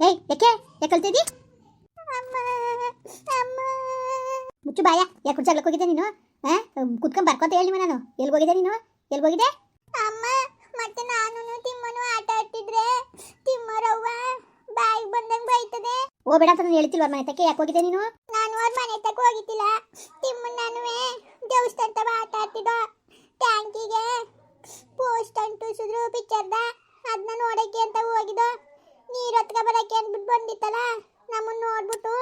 ಏಯ್ ಯಾಕೆ ಕಲ್ತಿದ್ದಿ? ಮುಚ್ಚು ಬಾಯ. ಯಾಕೆ ಜಗಳಕ್ಕೆ ಹೋಗಿದ್ದೆ ನೀನು? ಕುತ್ಕೊಂಡ್ ಬರ್ಕೊಂತ ಹೇಳಿ ನಾನು. ಎಲ್ಲಿ ಹೋಗಿದ್ದೆ ನೀನು? ಎಲ್ಲಿ ಹೋಗಿದ್ದೆ? ಅಮ್ಮ ಮತ್ತೆ ನಾನು ತಿಮ್ಮನು ಆಟ ಆಡ್ತಿದ್ರೆ ತಿಮ್ಮರವ್ವ ಬಾಯಿಗೆ ಬಂದಂಗೆ ಬೈತದೆ. ಹೋಗ್ಬೇಡ ಅಂತ ನಾನು ಹೇಳ್ತಿಲ್ವ ಮನೆ ತಕ್ಕೆ. ಯಾಕೆ ಹೋಗಿದ್ದೆ ನೀನು? ನಾನು ಅವ್ರ ಮನೆ ತಕ್ಕ ಹೋಗಿದ್ದಿಲ್ಲ. ತಿಮ್ಮನ ನಾನುವೆ ದೇವಸ್ಥಾನ ತವ ಆಟ ಆಡ್ತಿದ್ದೋ. ಟ್ಯಾಂಕಿಗೆ ಪೋಸ್ಟ್ ಅಂಟಿಸಿದ್ರು ಪಿಕ್ಚರ್ದ. ಅದನ್ನ ನೋಡಕ್ಕೆ ಅಂತ ಹೋಗಿದ್ದೋ. ನೀರು ಹೊತ್ಕ ಬರಕ್ಕೆ ಅಂದ್ಬಿಟ್ಟು ಬಂದಿತ್ತಲ್ಲ, ನಮ್ಮನ್ನ ನೋಡ್ಬಿಟ್ಟು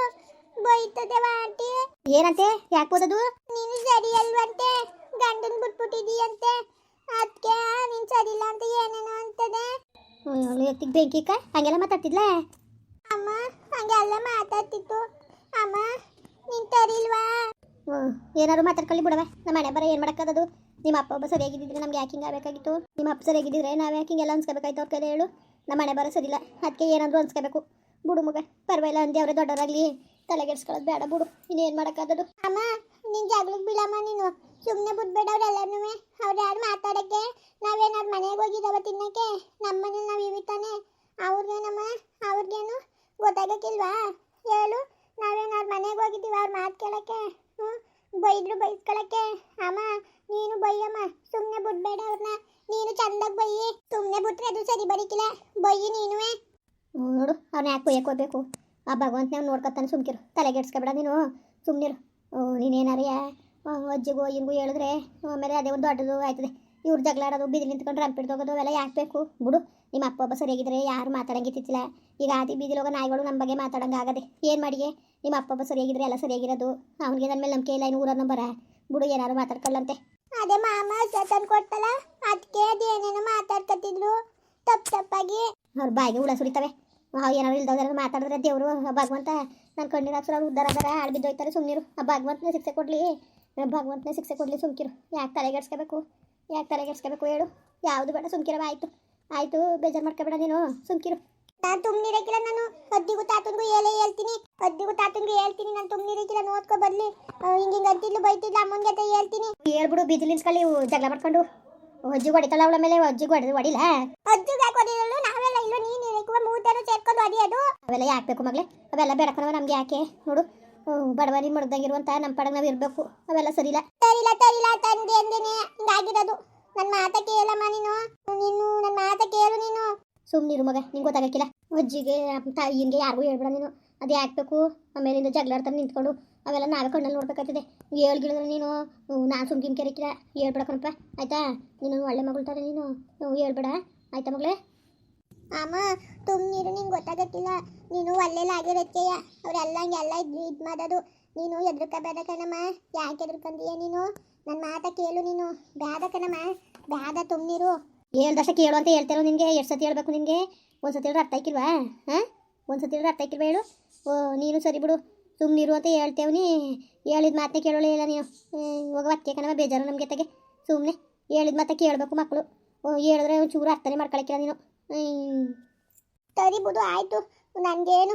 ಬೈತದೆ ಆಂಟಿ. ಏನಂತೆ? ಯಾಕೆ ಓದೋದು? ನೀನು ಸರಿ ಅಲ್ವಂತೆ, ಗಂಡನ್ ಬಿಟ್ಬಿಟ್ಟಿದೀಯಂತೆ, ಅದಕ್ಕೆ ನೀನು ಸರಿ ಇಲ್ಲ ಅಂತ ಏನೇನೋ ಅಂತದೆ. ಎತ್ತಿಗೆ ಬೆಂಕಿಕ್ಕ ಹಂಗೆಲ್ಲ ಮಾತಾಡ್ತಿದ್ಲ ಅಮ್ಮ. ಹಂಗೆಲ್ಲ ಮಾತಾಡ್ತಿತ್ತು ಅಮ್ಮ. ನೀನು ತರಿಲ್ವಾ? ಏನಾದ್ರು ಮಾತಾಡ್ಕೊಳ್ಳಿ ಬಿಡವ. ನಮ್ಮ ಮನೆ ಬರ ಏನು ಮಾಡೋಕ್ಕದು? ನಿಮ್ಮ ಅಪ್ಪ ಒಬ್ಬ ಸರಿಯಾಗಿದ್ದಿದ್ರೆ ನಮ್ಗೆ ಯಾಕೆ ಹಿಂಗೆ ಆಗಬೇಕಾಗಿತ್ತು? ನಿಮ್ಮ ಅಪ್ಪ ಸರಿಯಾಗಿದ್ದಿದ್ರೆ ನಾವು ಯಾಕೆ ಹಿಂಗೆಲ್ಲ ಅನ್ಸ್ಕೋಬೇಕಾಯ್ತು ಅವ್ರ ಕೈಲಿ ಹೇಳು? ನಮ್ಮ ಮನೆ ಬರೋ ಸರಿಯಿಲ್ಲ, ಅದಕ್ಕೆ ಏನಾದರೂ ಅನ್ಸ್ಕೋಬೇಕು. ಬಿಡು ಮಗ, ಪರವಾಗಿಲ್ಲ ಅಂದೆ ಅವರೇ ದೊಡ್ಡವರಾಗಲಿ, ತಲೆಗೆಡ್ಸ್ಕೊಳ್ಳೋದು ಬೇಡ ಬಿಡು. ಇನ್ನೇನು ಮಾಡೋಕ್ಕಾಗೋದು? ಅಮ್ಮ ನೀನು ಜಗಳಕ್ಕೆ ಬೀಳಮ್ಮ. ನೀನು ಸುಮ್ಮನೆ ಬಿಡ್ಬೇಡ ಅವ್ರೆಲ್ಲನೂ. ಅವ್ರು ಯಾರು ಮಾತಾಡೋಕ್ಕೆ? ನಾವೇನಾದ್ರು ಮನೆಗೆ ಹೋಗಿದ್ದಾವ ತಿನ್ನೋಕ್ಕೆ? ನಮ್ಮ ಮನೇಲಿ ನಾವು ಇವಿತಾನೆ. ಅವ್ರಿಗೇನಮ್ಮ, ಅವ್ರಿಗೇನು ಗೊತ್ತಾಗಕ್ಕಿಲ್ವಾ ಹೇಳು? ನಾವೇನಾದ್ರು ಮನೆಗೆ ಹೋಗಿದ್ದೀವಿ ಅವ್ರ ಮಾತು ಕೇಳೋಕ್ಕೆ? ಬೈದ್ರು ಬೈಸ್ಕೊಳಕ್ಕೆ? ಅಮ್ಮ ನೀನು ಬೈಯಮ್ಮ, ಸುಮ್ಮನೆ ಬಿಡ್ಬೇಡ ಅವ್ರನ್ನ. ನೀನು ಚಂದಾಗಿ ಬೈಯಿ, ಸುಮ್ಮನೆ ಬಿಟ್ರೆ ಅದು ಸರಿ ಬರೀಕಿಲ್ಲ. ಬೈಯಿ ನೀನುವೇ. ನೋಡು, ಅವ್ನ ಯಾಕೆ ಬೈಯಕ್ಕೆ ಹೋಗ್ಬೇಕು? ಆ ಭಗವಂತನ ನೋಡ್ಕೊತಾನೆ. ಸುಮ್ಕಿರು, ತಲೆಗೆಡ್ಸ್ಕೊಬೇಡ ನೀನು, ಸುಮ್ಮನಿರು. ನೀನೇನಾರಿಯ ಅಜ್ಜಿಗೂ ಅಯ್ಯನಿಗೂ ಹೇಳಿದ್ರೆ ಆಮೇಲೆ ಅದೇ ಒಂದು ದೊಡ್ಡದು ಆಯ್ತದೆ. ಇವ್ರು ಜಗಳಾಡೋದು, ಬೀದಿ ನಿಂತ್ಕೊಂಡು ರಂಪಿಡ್ದು ಹೋಗೋದು ಅವೆಲ್ಲ ಯಾಕೆ ಬೇಕು? ಬಿಡು. ನಿಮ್ಮ ಅಪ್ಪ ಒಬ್ಬ ಸರಿಯಾಗಿದ್ರೆ ಯಾರು ಮಾತಾಡಂಗಿತ್ತಿಲ್ಲ. ಈಗ ಆದಿ ಬೀದಿಲಿ ಹೋಗೋ ನಾಯಿಗಳು ನಮ್ಮ ಬಗ್ಗೆ ಮಾತಾಡಂಗೆ ಆಗದೆ. ಏನು ಮಾಡಿಗೆ? ನಿಮ್ಮ ಅಪ್ಪ ಒಬ್ಬ ಸರಿಯಾಗಿದ್ರೆ ಎಲ್ಲ ಸರಿಯಾಗಿರೋದು. ಅವ್ನಿಗೆ ನನ್ನ ಮೇಲೆ ನಂಬಿಕೆ ಇಲ್ಲ, ಇನ್ನು ಊರನ್ನ ಬರ ಬಿಡು. ಏನಾರು ಮಾತಾಡ್ಕೊಳ್ಳಂತೆ. ಅದೇ ಮಾಮ ತಂದು ಕೊಡ್ತಲ್ಲ, ಅದಕ್ಕೆ ಅದೇನೇನೋ ಮಾತಾಡ್ಕೊತಿದ್ರು ತಪ್ಪಾಗಿ. ಅವ್ರ ಬಾಯಿಗೆ ಹುಳ ಸುರಿತವೆ. ಏನಾದ್ರು ಇಲ್ದವ್ರು ಮಾತಾಡಿದ್ರೆ ದೇವರು ಭಗವಂತ ನನ್ನ ಕಣ್ಣಿನ ಅಕ್ಷರ ಉದ್ದಾರ ಅದರ ಹಾಳು ಬಿದ್ದೋಯ್ತಾರೆ. ಸುಮ್ಮನಿರು. ಆ ಭಗವಂತನೇ ಶಿಕ್ಷೆ ಕೊಡಲಿ, ಭಗವಂತನೇ ಶಿಕ್ಷೆ ಕೊಡಲಿ. ಸುಮ್ಕಿರು. ಯಾಕೆ ತಲೆಗೆಡ್ಸ್ಕೋಬೇಕು? ಹೇಳು? ಯಾವುದು ಬೇಡ, ಸುಮ್ಕಿರವ. ಆಯಿತು ಬೇಜಾರು ಮಾಡ್ಕೊಬೇಡ ನೀನು, ಸುಮ್ಕಿರು. ನಾನು ತುಮ್ನಿರಕ್ಕಿಲ್ಲ. ನಾನು ಅದ್ದಿಗೂ ತಾತನಿಗೂ ಹೇಳ್ತೀನಿ. ನಾನು ತುಮ್ನಿರಕ್ಕಿಲ್ಲ. ನೋಡ್ಕೊ ಬರ್ಲಿ. ಹಿಂಗೆ ಅಂತಿದ್ಲು ಬೈತಿದ್ಲು ಅಮ್ಮನ ಜೊತೆ ಹೇಳ್ತೀನಿ. ಹೇಳ್ಬಿಡು. ಬೀದಿಲಿ ನಿಲ್ಸ್ಕೊಳ್ಳಿ ಜಗಳ ಮಾಡ್ಕೊಂಡು. ಅಜ್ಜಿ ಹೊಡಿತಾಳ ಅವಳ ಮೇಲೆ. ಅಜ್ಜಿಗೆ ಹೊಡಿಲ್ಲ. ಅಜ್ಜಿಗೆ ಯಾಕೆ ಹೊಡಿಯೋಳು? ನಾವೆಲ್ಲ ಇಲ್ಲ. ನೀನು ಇರಕ್ಕೆ ಮೂರು ಸೇರ್ಕೊಂಡು ಹೊಡಿಯೋದು ಅವೆಲ್ಲ ಯಾಕೆ ಬೇಕು ಮಗಳೇ? ಅವೆಲ್ಲ ಬೇಡಕನವ ನಮ್ಗೆ ಯಾಕೆ? ನೋಡು, ಬಡವರಿ ಮಡ್ದಂಗಿರುವಂತ ನಮ್ಮ ಪಡಗೆ ನಾವು ಇರಬೇಕು. ಅವೆಲ್ಲ ಸರಿಲ್ಲ ತಂದೆ ಅಂದೇನೆ ಹಿಂಗಾಗಿರೋದು. ನನ್ನ ಮಾತ ಕೇಳಮ್ಮ ನೀನು. ನನ್ನ ಮಾತ ಕೇಳು ನೀನು. ಸುಮ್ಮನಿರು ಮಗ, ನಿಂಗೆ ಗೊತ್ತಾಗಕ್ಕಿಲ್ಲ. ಅಜ್ಜಿಗೆ ತಾಯಿಗೆ ಯಾರಿಗೂ ಹೇಳ್ಬೇಡ ನೀನು. ಅದು ಯಾಕೆ ಬೇಕು? ಆಮೇಲಿಂದ ಜಗಳಾಡ್ತಾರೆ ನಿಂತ್ಕೊಂಡು. ಅವೆಲ್ಲ ನಾವೇ ಕಣ್ಣಲ್ಲಿ ನೋಡ್ಬೇಕಾಗ್ತದೆ. ಹೇಳ್ಗಿಳಿದ್ರೆ ನೀನು ನಾನು ಸುಮ್ಕಿಮ್ ಕೆರಕಿಲ್ಲ. ಹೇಳ್ಬೇಡ ಕಣಪ್ಪ, ಆಯ್ತಾ? ನೀನು ಒಳ್ಳೆ ಮಗಳ್ತಾರೆ ನೀನು. ಹೇಳ್ಬೇಡ, ಆಯ್ತಾ ಮಗಳೇ? ಅಮ್ಮ ತುಮ್ನೀರು ನಿಂಗೆ ಗೊತ್ತಾಗಕ್ಕಿಲ್ಲ. ನೀನು ಒಳ್ಳೆಲಾಗಿರತ್ತೆಯ. ಅವರೆಲ್ಲ ಹಂಗೆಲ್ಲ ಇದು ಮಾಡೋದು. ನೀನು ಎದ್ರಕಬೇಡ ಕಣಮ್ಮ. ಯಾಕೆ ಎದ್ರಕಂದೀಯ ನೀನು? ನನ್ನ ಮಾತ ಕೇಳು ನೀನು. ಬ್ಯಾದ ಕಣಮ್ಮ, ಬ್ಯಾದ ತುಮ್ನೀರು. ಹೇಳ್ದಷ್ಟ ಕೇಳು ಅಂತ ಹೇಳ್ತಾರೋ ನಿನಗೆ? ಎಷ್ಟು ಸತಿ ಹೇಳ್ಬೇಕು ನಿನಗೆ? ಒಂದು ಸತಿ ಹೇಳಿದ್ರೆ ಅರ್ಥ ಆಯ್ಕಿಲ್ವಾ? ಒಂದು ಸತಿ ಹೇಳಿದ್ರೆ ಅರ್ಥ ಆಯ್ಕಿಲ್ವಾ ಹೇಳು? ನೀನು ಸರಿ ಬಿಡು, ಸುಮ್ಮನಿರು ಅಂತ ಹೇಳ್ತೇವನಿ. ಹೇಳಿದ ಮಾತೇ ಕೇಳೋಳೆ ಇಲ್ಲ ನೀನು. ಹೋಗೋ ಅದಕ್ಕೆ ಕಣವ ಬೇಜಾರು ನಮಗೆ ತೆಗೆ. ಸುಮ್ಮನೆ ಹೇಳಿದ ಮಾತೆ ಕೇಳಬೇಕು ಮಕ್ಕಳು. ಹೇಳಿದ್ರೆ ಒಂಚೂರು ಅರ್ಥನೇ ಮಾಡ್ಕೊಳಕ್ಕಿಲ್ಲ ನೀನು. ಸರಿ ಬಿಡು, ಆಯಿತು. ನನಗೇನು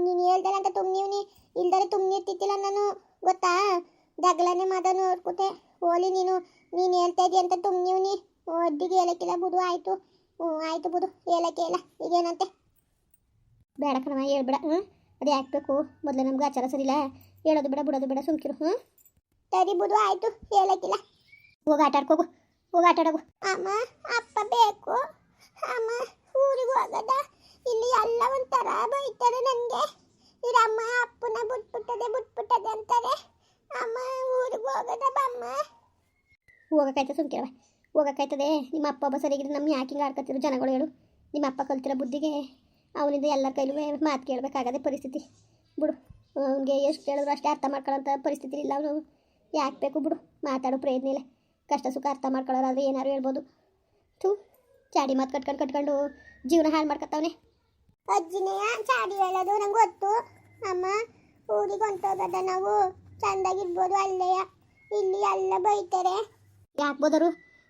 ನೀನು ಹೇಳ್ದಲ್ಲ ಅಂತ ತುಮ್ನೀವ್ನಿ. ಇಲ್ದರೆ ತುಮ್ನಿರ್ತಿತ್ತಿಲ್ಲ ನಾನು, ಗೊತ್ತಾ? ಜಗಳನೆ ಮಾದ ನೋಡ್ಕೊತೆ. ಹೋಲಿ ನೀನು ಹೇಳ್ತಾ ಇದೀಯ ಅಂತ ತುಮ್ನೀವ್ನಿ. ಅಡ್ಡಿಗೆ ಹೇಳಕ್ಕಿಲ್ಲ ಬಿಡು. ಆಯಿತು ಬಿಡು, ಹೇಳಕ್ಕೆ ಇಲ್ಲ. ಈಗೇನಂತೆ? ಬೇಡ ಕಣವ, ಹೇಳ್ಬೇಡ. ಅದು ಯಾಕೆ ಬೇಕು? ಮೊದಲೇ ನಮ್ಗೆ ಆಚಾರ ಸರಿಲ್ಲ. ಹೇಳೋದು ಬೇಡ, ಬಿಡೋದು ಬೇಡ, ಸುಮ್ಕಿರು. ಸರಿ ಬಿಡು, ಆಯಿತು, ಹೇಳಕ್ಕಿಲ್ಲ. ಹೋಗಿ ಆಟ ಆಡ್ಕೋಗು, ಅಮ್ಮ ಅಪ್ಪ ಬೇಕು. ಅಮ್ಮ ಊರಿಗೆ ಹೋಗದ? ಇಲ್ಲಿ ಎಲ್ಲ ಒಂಥರ ಬೈತಾರೆ ನನಗೆ. ಇವರಮ್ಮ ಅಪ್ಪನ ಬಿಟ್ಬಿಟ್ಟದೆ ಅಂತಾರೆ. ಅಮ್ಮ ಊರಿಗೆ ಹೋಗದ ಬಮ್ಮ. ಹೋಗಕ್ಕಾಯ್ತದೆ ಸುಮ್ಕಿರವ, ಹೋಗಕ್ಕಾಯ್ತದೆ. ನಿಮ್ಮ ಅಪ್ಪ ಒಬ್ಬ ಸರಿಯಾಗಿದ್ರೆ ನಮ್ಮ ಯಾಕೆ ಹಿಂಗೆ ಆಡ್ಕೊತಿರೋ ಜನಗಳು ಹೇಳು? ನಿಮ್ಮ ಅಪ್ಪ ಕಲ್ತಿರೋ ಬುದ್ಧಿಗೆ ಅವನಿಂದ ಎಲ್ಲರ ಕೈಲೂ ಮಾತು ಕೇಳಬೇಕಾಗದೆ ಪರಿಸ್ಥಿತಿ. ಬಿಡು, ಅವನಿಗೆ ಎಷ್ಟು ಹೇಳಿದ್ರು ಅಷ್ಟೇ ಅರ್ಥ ಮಾಡ್ಕೊಳ್ಳೋಂಥ ಪರಿಸ್ಥಿತಿ ಇಲ್ಲ. ಅವನು ಯಾಕೆ ಬೇಕು? ಬಿಡು, ಮಾತಾಡೋ ಪ್ರಯತ್ನ ಇಲ್ಲ. ಕಷ್ಟ ಸುಖ ಅರ್ಥ ಮಾಡ್ಕೊಳ್ಳೋರಾದ್ರೆ ಏನಾರು ಹೇಳ್ಬೋದು. ಚಾಡಿ ಮಾತು ಕಟ್ಕೊಂಡು ಜೀವನ ಹಾಳು ಮಾಡ್ಕೊತಾವನೆ. ಅಜ್ಜಿನೇ ಚಾಡಿ ಹೇಳೋದು ನಂಗೆ ಗೊತ್ತು. ಅಮ್ಮ ಊರಿಗೆ ಹೊಂಟೋಗದ ನಾವು, ಚಂದಾಗಿರ್ಬೋದು ಅಲ್ಲೆಯ. ಇಲ್ಲಿ ಎಲ್ಲ ಬೈತಾರೆ. ಯಾಕೆ ಬೋದರು?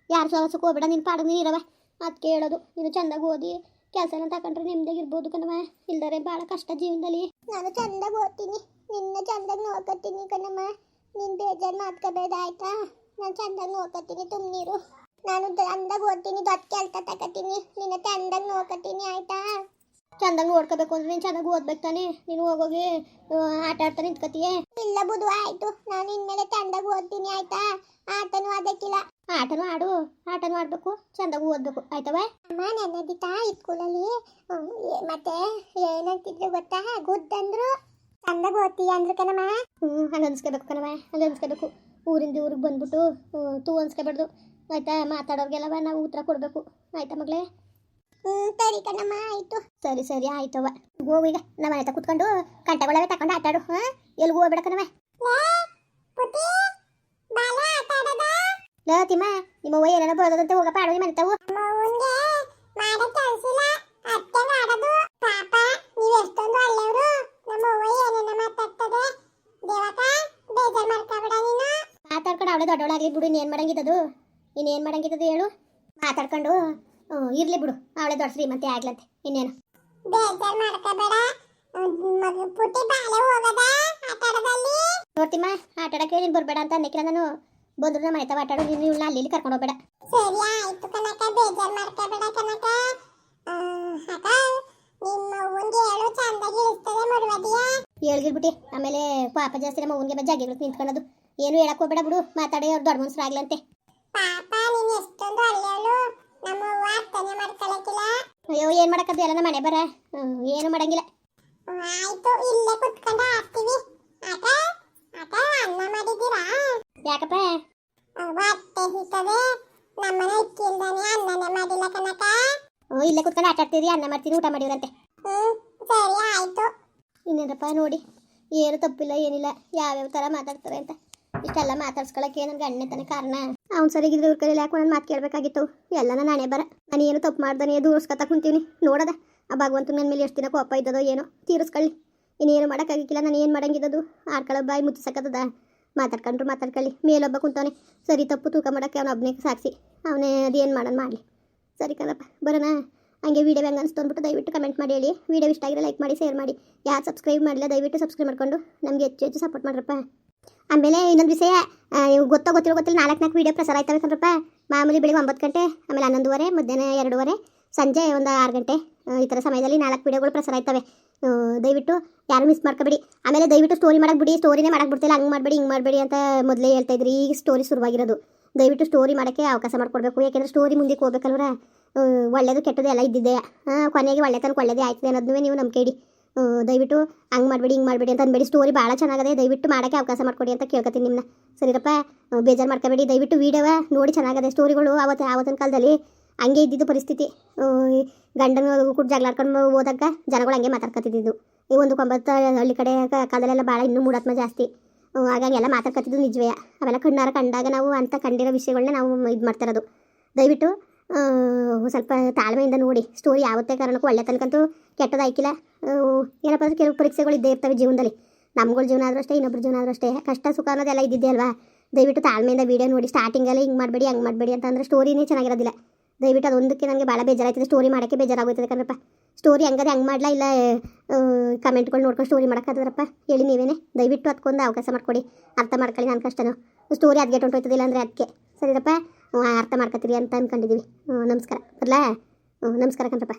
ಯಾರು ಸವಸಕ್ಕೆ ಹೋಗ್ಬೇಡ, ನಿನ್ನ ಪಾಡಿಗೆ ನೀನು ಇರವ. ಅದಕ್ಕೆ ಹೇಳೋದು, ನೀನು ಚೆಂದಾಗಿ ಓದಿ ಕೆಲಸನ ತಗೊಂಡ್ರೆ ನಿಮ್ದಾಗಿರ್ಬೋದು ಕಣವ. ಇಲ್ದರೆ ಭಾಳ ಕಷ್ಟ ಜೀವನದಲ್ಲಿ. ನಾನು ಚಂದಾಗಿ ಓದ್ತೀನಿ, ನಿನ್ನ ಚಂದಾಗಿ ನೋಡ್ಕೊತೀನಿ ಕಣಮ್ಮ. ನೀನು ಬೇಜಾರು ಮಾಡ್ಕೋಬೇಡ ಆಯ್ತಾ? ನಾನು ಚಂದಾಗಿ ನೋಡ್ಕೊತೀನಿ ತುಮ್ನೀರು. ನಾನು ಚಂದಾಗಿ ಓದ್ತೀನಿ, ದೊಡ್ಡ ಕೆಲಸ ತಗೋತೀನಿ, ನಿನ್ನ ಚಂದಾಗಿ ನೋಡ್ಕೊತೀನಿ ಆಯ್ತಾ? ಚಂದಾಗಿ ನೋಡ್ಕೋಬೇಕು ಅಂದ್ರೆ ನೀನು ಚೆನ್ನಾಗಿ ಓದ್ಬೇಕು ತಾನೆ. ನೀನು ಹೋಗೋಗಿ ಆಟ ಆಡ್ತಾ ನಿಂತ್ಕತೀಯೇ. ಇಲ್ಲ ಬುದು ಆಯ್ತು, ನಾನು ಇನ್ಮೇಲೆ ಚಂದಾಗಿ ಓದ್ತೀನಿ ಆಯ್ತಾ. ಆಟನೂ ಅದಕ್ಕಿಲ್ಲ. ಆಟನೂ ಆಡಬೇಕು, ಚಂದಾಗಿ ಓದಬೇಕು ಆಯ್ತವ. ಅಮ್ಮ ನನ್ನದಿತಾ ಸ್ಕೂಲಲ್ಲಿ ಮತ್ತೆ ಏನಂತಿದ್ರು ಗೊತ್ತಾ, ಗುದ್ದಂದ್ರು ಚಂದಾಗಿ ಓದ್ತೀಯ ಅಂದ್ರು ಕಣಮ್ಮ. ಹಂಗೆ ಅನ್ಸ್ಕೋಬೇಕು ಕಣವ, ಹಂಗೆ ಅನ್ಸ್ಕೋಬೇಕು. ಊರಿಂದ ಊರಿಗೆ ಬಂದ್ಬಿಟ್ಟು ತೂ ಅನ್ಸ್ಕೊಬಾರ್ದು ಆಯ್ತಾ. ಮಾತಾಡೋರಿಗೆಲ್ಲವ ನಾವು ಉತ್ತರ ಕೊಡಬೇಕು ಆಯ್ತಾ ಮಗಳೇ. ಸರಿ ಕಣಮ್ಮ ಆಯ್ತು. ಸರಿ ಆಯ್ತವ. ಹೋಗು ಈಗ ನಮ್ಮ ಮನೆ ಕೂತ್ಕೊಂಡು ಕಂಟೆಗಳವೆ ತಕೊಂಡು ಆಟಾಡು. ಎಲ್ಲಿಗೂ ಹೋಗ್ಬೇಡ ಕಣವ. ತಿಮ್ಮ ನಿಮ್ಮ ಅವ್ವ ಏನಾರ ಬರೋದಂತೆ ಹೋಗಪ್ಪ ಆಡೋ ಮನೆ ತಾವು. ಮಾತಾಡ್ಕೊಂಡು ಅವಳೆ ದೊಡ್ಡವಳಾಗ್ಲಿ ಬಿಡು. ಇನ್ನೇನು ಮಾಡಂಗಿದ್ದದು ಹೇಳು. ಮಾತಾಡ್ಕೊಂಡು ಇರ್ಲಿ ಬಿಡು, ಅವಳೆ ದೊಡ್ಡ ಶ್ರೀಮಂತೆ ಆಗ್ಲಂತೆ ಇನ್ನೇನು. ನೋಡ್ತಿಮ್ಮ ಆಟ ಆಡಕ್ಕೆ ನೀನು ಬರಬೇಡ ಅಂತ ಅನ್ನಕ್ಕಿಲ್ಲ ನಾನು. ಬಂದ್ರು ನಮ್ಮ ಮನೆ ತಾವ ಆಟಾಡೋ, ನೀನು ಇವಳನ್ನ ಅಲ್ಲಿ ಕರ್ಕೊಂಡು ಹೋಗ್ಬೇಡ. ಸರಿ ಆಯ್ತು ಕನಕ, ಬೇಜಾರು ಮಾಡ್ಕೋಬೇಡ ಕನಕ. ಅಕ್ಕ ನಿಮ್ಮ ಅವ್ವನ್ಗೆ ಹೇಳು ಚಂದಾಗಿ ಇಳಿಸ್ತದೆ ಮಡುವದಿಯಾ. ಹೇಳ್ಗಿರ್ಬಿಟ್ಟು ಆಮೇಲೆ ಪಾಪ ಜಾಸ್ತಿ ನಮ್ಮ ಅವ್ವನ್ಗೆ ಜಾಗಿಗಳು ನಿಂತ್ಕೊಳ್ಳೋದು. ಏನು ಹೇಳಕ್ ಹೋಗ್ಬೇಡ ಬಿಡು, ಮಾತಾಡಿ ಅವ್ರು ದೊಡ್ಡ ಮನುಷ್ಯರು ಆಗ್ಲಂತೆ. ಪಾಪ ನೀನು ಎಷ್ಟೊಂದು ಒಳ್ಳೆಯವಳು, ನಮ್ಮ ಅವ್ವ ಅರ್ಥನೇ ಮಾಡ್ಕೊಳಕಿಲ್ಲ. ಅಯ್ಯೋ ಏನು ಮಾಡಕ್ಕದ್ದು ಎಲ್ಲ ನಮ್ಮ ಮನೆ ಬರ, ಏನು ಮಾಡಂಗಿಲ್ಲ. ಆಯ್ತು ಇಲ್ಲೇ ಕುತ್ಕೊಂಡು ಆಡ್ತೀವಿ. ಅಕ್ಕ ಅಕ್ಕ ಅನ್ನ ಮಾಡಿದ್ದೀರಾ? ಯಾಕಪ್ಪ ಹೊಟ್ಟೆ ಹಿತದೆ, ನಮ್ಮನೆ ಇಕ್ಕಿಲ್ದಾನೆ ಅನ್ನನೇ ಮಾಡಿಲ್ಲ ಕನಕ. ಇಲ್ಲೇ ಕುತ್ಕೊಂಡು ಆಟ ಆಡ್ತೀರಿ, ಅನ್ನ ಮಾಡ್ತೀನಿ, ಊಟ ಮಾಡಿವ್ರಂತೆ. ಸರಿ ಆಯ್ತು. ಇನ್ನೇನಪ್ಪ ನೋಡಿ, ಏನು ತಪ್ಪಿಲ್ಲ ಏನಿಲ್ಲ, ಯಾವ್ಯಾವ ಥರ ಮಾತಾಡ್ತಾರೆ ಅಂತ. ಇಷ್ಟೆಲ್ಲ ಮಾತಾಡ್ಸ್ಕೊಳಕ್ಕೆ ನನ್ನ ಗಂಡನೇ ತಾನೆ ಕಾರಣ. ಅವ್ನು ಸರಿಗಿದ್ರೆ ಇವ್ರ ಕೈಯಲ್ಲಿ ಯಾಕೆ ಒಂದು ಮಾತು ಕೇಳಬೇಕಾಗಿತ್ತು. ಎಲ್ಲ ನಾನೇ ಬರ, ನಾನು ಏನು ತಪ್ಪು ಮಾಡ್ದಾನೆ ದೂರಿಸ್ಕೊತಾ ಕುಂತೀವಿ. ನೋಡದ ಆ ಭಗವಂತ ನನ್ನ ಮೇಲೆ ಎಷ್ಟು ದಿನ ಕೋಪ ಇದ್ದದೋ ಏನೋ, ತೀರಿಸ್ಕೊಳ್ಳಿ. ಇನ್ನೇನು ಮಾಡೋಕ್ಕಾಗಿಕ್ಕಿಲ್ಲ. ನಾನು ಏನು ಮಾಡಂಗಿದ್ದದು, ಆಡ್ಕೊಳ್ಳೋ ಬಾಯಿ ಮುಚ್ಚಿಸಕ್ಕದ. ಮಾತಾಡ್ಕೊಳ್ಳಿ. ಮೇಲೊಬ್ಬ ಕುಂತವನೆ, ಸರಿ ತಪ್ಪು ತೂಕ ಮಾಡೋಕ್ಕೆ ಅವನ ಒಬ್ಬನೇ ಸಾಕ್ಷಿ. ಅವನೇ ಅದೇನು ಮಾಡೋಣ ಮಾಡಲಿ. ಸರಿ ಕಣಪ್ಪ ಬರೋಣ. ಹಂಗೆ ವೀಡಿಯೋ ಹೆಂಗೆ ಅನಿಸ್ತು ಅಂದ್ಬಿಟ್ಟು ದಯವಿಟ್ಟು ಕಮೆಂಟ್ ಮಾಡಿ ಹೇಳಿ. ವೀಡಿಯೋ ಇಷ್ಟ ಆಗಿದ್ರೆ ಲೈಕ್ ಮಾಡಿ, ಶೇರ್ ಮಾಡಿ. ಯಾರು ಸಬ್ಸ್ಕ್ರೈಬ್ ಮಾಡಿಲ್ಲ ದಯವಿಟ್ಟು ಸಬ್ಸ್ಕ್ರೈಬ್ ಮಾಡ್ಕೊಂಡು ನಮಗೆ ಹೆಚ್ಚು ಸಪೋರ್ಟ್ ಮಾಡ್ರಪ್ಪ. ಆಮೇಲೆ ಇನ್ನೊಂದು ವಿಷಯ, ಗೊತ್ತಿಲ್ಲ 4 ವೀಡಿಯೋ ಪ್ರಸಾರ ಆಯ್ತವೆ ಕಣ್ರಪ್ಪ. ಮಾಮೂಲಿ ಬೆಳಿಗ್ಗೆ 9 ಗಂಟೆ, ಆಮೇಲೆ 11:30, ಮಧ್ಯಾಹ್ನ 2:30, ಸಂಜೆ ಒಂದು 6 ಗಂಟೆ, ಈ ಥರ ಸಮಯದಲ್ಲಿ 4 ವೀಡಿಯೋಗಳು ಪ್ರಸಾರ ಆಯ್ತವೆ. ದಯವಿಟ್ಟು ಯಾರು ಮಿಸ್ ಮಾಡ್ಕೊಬೇಡಿ. ಆಮೇಲೆ ದಯವಿಟ್ಟು ಸ್ಟೋರಿ ಮಾಡಕ್ಕೆ ಬಿಡಿ. ಸ್ಟೋರಿನೇ ಮಾಡಕ್ಕೆ ಬಿಡ್ತಿಲ್ಲ, ಹಂಗೆ ಮಾಡಬೇಡಿ ಹಿಂಗೆ ಮಾಡಬೇಡಿ ಅಂತ ಮೊದಲೇ ಹೇಳ್ತಾ ಇದ್ರಿ. ಈಗ ಸ್ಟೋರಿ ಶುರುವಾಗಿರೋದು. ದಯವಿಟ್ಟು ಸ್ಟೋರಿ ಮಾಡೋಕ್ಕೆ ಅವಕಾಶ ಮಾಡಿಕೊಡ್ಬೇಕು. ಯಾಕೆಂದರೆ ಸ್ಟೋರಿ ಮುಂದಕ್ಕೆ ಹೋಗ್ಬೇಕಲ್ವರ. ಒಳ್ಳೇದು ಕೆಟ್ಟದ್ದು ಎಲ್ಲ ಇದ್ದಿದ್ದೆ, ಕೊನೆಗೆ ಒಳ್ಳೆ ತನಕ ಒಳ್ಳೇದೇ ಆಯ್ತದೆ ಅನ್ನೋದನ್ನೇ ನೀವು ನಂಬಿಕೆ ಇಡಿ. ದಯವಿಟ್ಟು ಹಂಗೆ ಮಾಡಬೇಡಿ ಹಿಂಗೆ ಮಾಡಬೇಡಿ ಅಂತ ಅನ್ಬೇಡಿ. ಸ್ಟೋರಿ ಭಾಳ ಚೆನ್ನಾಗಿದೆ, ದಯವಿಟ್ಟು ಮಾಡೋಕ್ಕೆ ಅವಕಾಶ ಮಾಡಿಕೊಡಿ ಅಂತ ಕೇಳ್ಕೊತೀನಿ ನಿಮ್ಮನ್ನ. ಸರಿರಪ್ಪ, ಬೇಜಾರು ಮಾಡ್ಕೋಬೇಡಿ. ದಯವಿಟ್ಟು ವೀಡಿಯೋವ ನೋಡಿ ಚೆನ್ನಾಗಿದೆ. ಸ್ಟೋರಿಗಳು ಆವತ್ತಿನ ಕಾಲದಲ್ಲಿ ಹಂಗೆ ಇದ್ದಿದ್ದು ಪರಿಸ್ಥಿತಿ. ಗಂಡನ ಕೂಡ ಜಗಳಾಡ್ಕೊಂಡು ಹೋದಾಗ ಜನಗಳು ಹಂಗೆ ಮಾತಾಡ್ಕೊತಿದ್ದು. ಈ 9 ಹಳ್ಳಿ ಕಡೆ ಕಾಲದಲ್ಲೆಲ್ಲ ಭಾಳ ಇನ್ನೂ ಮೂಢಾತ್ಮ ಜಾಸ್ತಿ. ಹಾಗಾಗಿ ಎಲ್ಲ ಮಾತಾಡ್ಕೊತಿದ್ದು ನಿಜವೇ. ಅವೆಲ್ಲ ಕಣ್ಣಾರ ಕಂಡಾಗ ನಾವು ಅಂತ ಕಂಡಿರೋ ವಿಷಯಗಳನ್ನ ನಾವು ಇದು ಮಾಡ್ತಿರೋದು. ದಯವಿಟ್ಟು ಸ್ವಲ್ಪ ತಾಳ್ಮೆಯಿಂದ ನೋಡಿ. ಸ್ಟೋರಿ ಯಾವತ್ತೇ ಕಾರಣಕ್ಕೂ ಒಳ್ಳೆ ತನಕಂತೂ ಕೆಟ್ಟದಾಯ್ಕಿಲ್ಲ. ಏನಪ್ಪ ಅಂದ್ರೆ ಕೆಲವು ಪರೀಕ್ಷೆಗಳು ಇದ್ದೇ ಇರ್ತವೆ ಜೀವನದಲ್ಲಿ. ನಮ್ಗಳ ಜೀವನ ಆದರೂ ಅಷ್ಟೇ, ಇನ್ನೊಬ್ರ ಜೀವನ ಆದರೂ ಅಷ್ಟೇ. ಕಷ್ಟ ಸುಖ ಅನ್ನೋದೆಲ್ಲ ಇದ್ದಿದ್ದೆ ಅಲ್ವಾ. ದಯವಿಟ್ಟು ತಾಳ್ಮೆಯಿಂದ ವೀಡಿಯೋ ನೋಡಿ. ಸ್ಟಾರ್ಟಿಂಗಲ್ಲಿ ಹಿಂಗೆ ಮಾಡಬೇಡಿ ಹಂಗೆ ಮಾಡಬೇಡಿ ಅಂತಂದರೆ ಸ್ಟೋರಿನೇ ಚೆನ್ನಾಗಿರೋದಿಲ್ಲ. ದಯವಿಟ್ಟು ಅದೊಂದಕ್ಕೆ ನನಗೆ ಭಾಳ ಬೇಜಾರಾಯ್ತದೆ. ಸ್ಟೋರಿ ಮಾಡೋಕ್ಕೆ ಬೇಜಾರಾಗೋಯ್ತದೆ ಕಣ್ರಪ್ಪ. ಸ್ಟೋರಿ ಹಂಗದೆ ಹಂಗೆ ಮಾಡಲಾ, ಇಲ್ಲ ಕಮೆಂಟ್ಗಳು ನೋಡ್ಕೊಂಡು ಸ್ಟೋರಿ ಮಾಡೋಕ್ಕಾದ್ರಪ್ಪ ಹೇಳಿ ನೀವೇನೆ. ದಯವಿಟ್ಟು ಅದಕ್ಕೊಂದು ಅವಕಾಶ ಮಾಡಿಕೊಡಿ. ಅರ್ಥ ಮಾಡ್ಕೊಳ್ಳಿ ನನ್ನ ಕಷ್ಟನೂ. ಸ್ಟೋರಿ ಅದಕ್ಕೆ ಹೊಂಟೋಯ್ತದಿಲ್ಲ ಅಂದರೆ ಅದಕ್ಕೆ. ಸರಿರಪ್ಪ, ಅರ್ಥ ಮಾಡ್ಕೊತೀರಿ ಅಂತ ಅಂದ್ಕೊಂಡಿದ್ದೀವಿ. ನಮಸ್ಕಾರ ಬರಲಾ. ನಮಸ್ಕಾರ ಕಣ್ರಪ್ಪ.